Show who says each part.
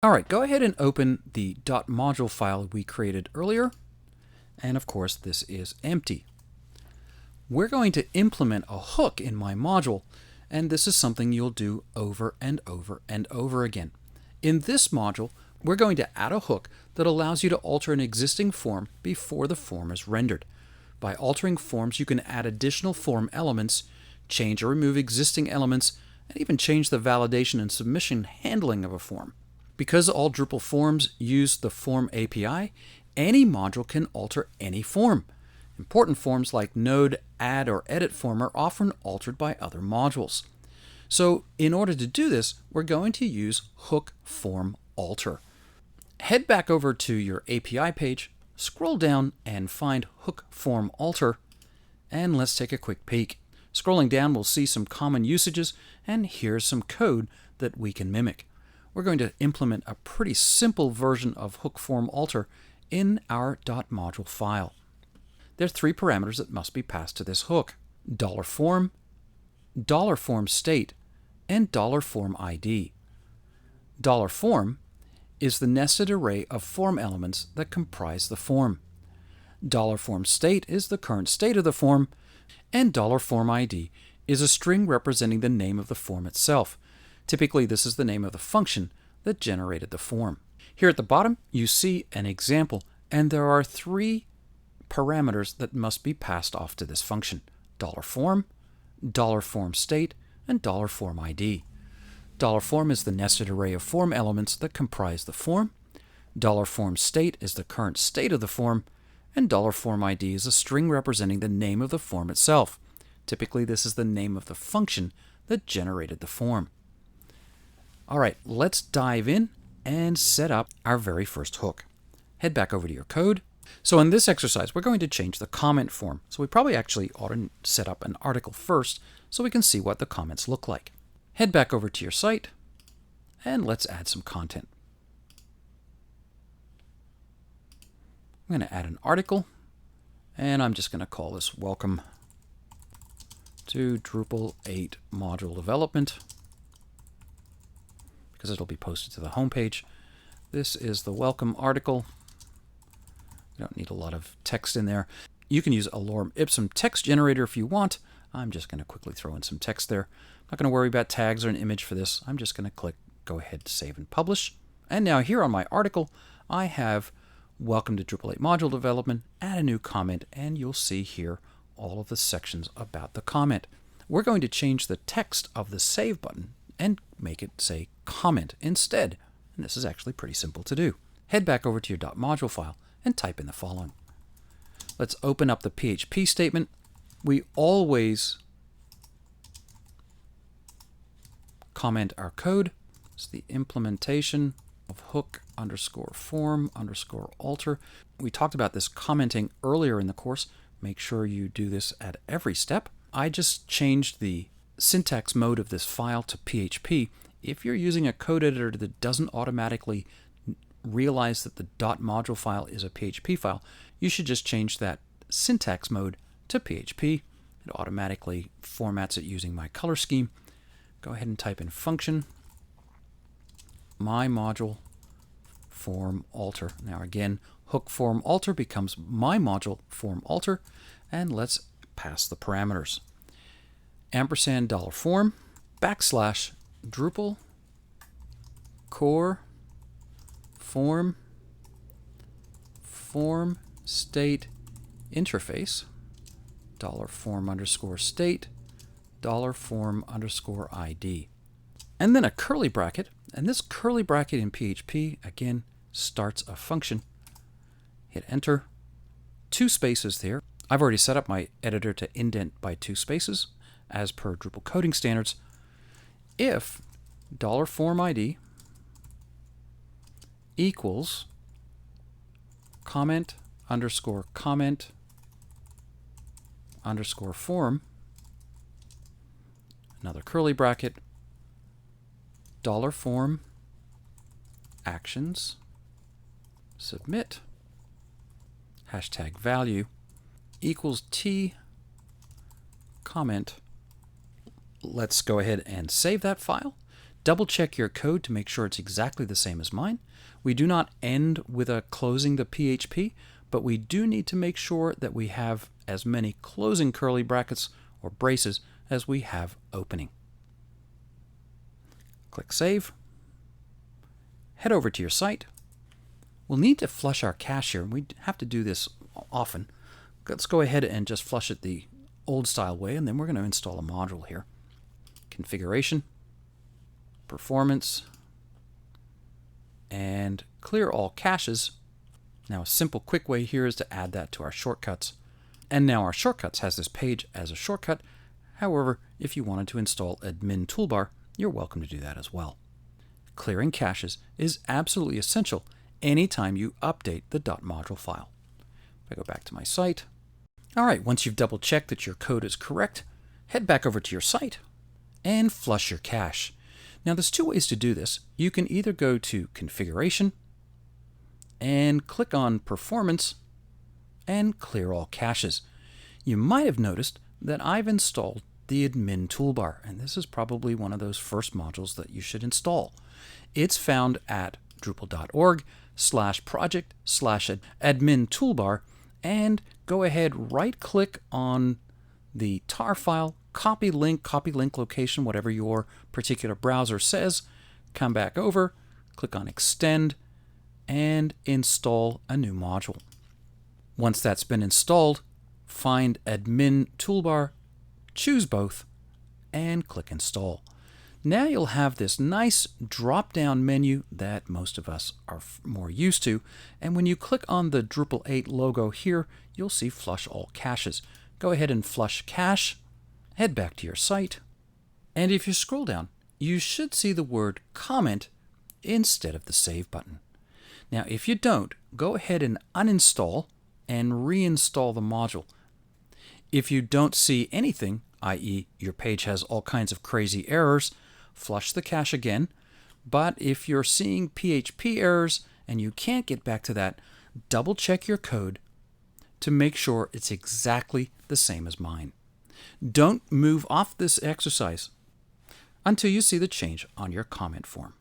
Speaker 1: All right, go ahead and open the .module file we created earlier. And of course, this is empty. We're going to implement a hook in my module, and this is something you'll do over and over and over again. In this module, we're going to add a hook that allows you to alter an existing form before the form is rendered. By altering forms, you can add additional form elements, change or remove existing elements, and even change the validation and submission handling of a form. Because all Drupal forms use the Form API, any module can alter any form. Important forms like Node, Add, or Edit form are often altered by other modules. So in order to do this, we're going to use Hook Form Alter. Head back over to your API page, scroll down and find Hook Form Alter, and let's take a quick peek. Scrolling down, we'll see some common usages, and here's some code that we can mimic. We're going to implement a pretty simple version of Hook Form Alter in our .module file. There are three parameters that must be passed to this hook: $form, $form state, and $form ID. $form is the nested array of form elements that comprise the form. $form state is the current state of the form, and $form ID is a string representing the name of the form itself. Typically, this is the name of the function that generated the form. Here at the bottom, you see an example, and there are three parameters that must be passed off to this function: $form, $form state, and $form ID. $form is the nested array of form elements that comprise the form. $form state is the current state of the form, and $form ID is a string representing the name of the form itself. Typically, this is the name of the function that generated the form. All right, let's dive in and set up our very first hook. Head back over to your code. So in this exercise, we're going to change the comment form. So we probably actually ought to set up an article first so we can see what the comments look like. Head back over to your site, and let's add some content. I'm going to add an article, and I'm just going to call this Welcome to Drupal 8 Module Development, because it'll be posted to the homepage. This is the welcome article. You don't need a lot of text in there. You can use a lorem ipsum text generator if you want. I'm just going to quickly throw in some text there. I'm not going to worry about tags or an image for this. I'm just going to click Go Ahead, Save, and Publish. And now here on my article, I have Welcome to Drupal 8 Module Development, add a new comment, and you'll see here all of the sections about the comment. We're going to change the text of the Save button and make it say comment instead. And this is actually pretty simple to do. Head back over to your .module file and type in the following. Let's open up the PHP statement. We always comment our code. It's the implementation of hook_form_alter. We talked about this commenting earlier in the course. Make sure you do this at every step. I just changed the syntax mode of this file to PHP. If you're using a code editor that doesn't automatically realize that the .module file is a PHP file, you should just change that syntax mode to PHP. It automatically formats it using my color scheme. Go ahead and type in function my module form alter. Now again, hook form alter becomes my module form alter, and let's pass the parameters. Ampersand $form / Drupal core form state interface $form_state $form_ID, and then a curly bracket. And this curly bracket in PHP again starts a function. Hit enter. 2 spaces there. I've already set up my editor to indent by 2 spaces as per Drupal coding standards. If $form ID equals comment_form, another curly bracket, $form actions submit #value equals T comment. Let's go ahead and save that file. Double check your code to make sure it's exactly the same as mine. We do not end with a closing the PHP, but we do need to make sure that we have as many closing curly brackets or braces as we have opening. Click Save. Head over to your site. We'll need to flush our cache here, and we have to do this often. Let's go ahead and just flush it the old style way, and then we're going to install a module here. Configuration, performance, and clear all caches. Now a simple quick way here is to add that to our shortcuts. And now our shortcuts has this page as a shortcut. However, if you wanted to install admin toolbar, you're welcome to do that as well. Clearing caches is absolutely essential anytime you update the .module file. If I go back to my site. All right, once you've double checked that your code is correct, head back over to your site and flush your cache. Now there's two ways to do this. You can either go to Configuration and click on Performance and clear all caches. You might have noticed that I've installed the admin toolbar, and this is probably one of those first modules that you should install. It's found at drupal.org/project/admin toolbar, and go ahead, right click on the tar file, copy link location, whatever your particular browser says, come back over, click on Extend, and install a new module. Once that's been installed, find Admin Toolbar, choose both, and click Install. Now you'll have this nice drop-down menu that most of us are more used to, and when you click on the Drupal 8 logo here, you'll see Flush All Caches. Go ahead and flush cache, head back to your site, and if you scroll down, you should see the word Comment instead of the Save button. Now if you don't, go ahead and uninstall and reinstall the module. If you don't see anything, i.e. your page has all kinds of crazy errors, flush the cache again. But if you're seeing PHP errors and you can't get back to that, double check your code to make sure it's exactly the same as mine. Don't move off this exercise until you see the change on your comment form.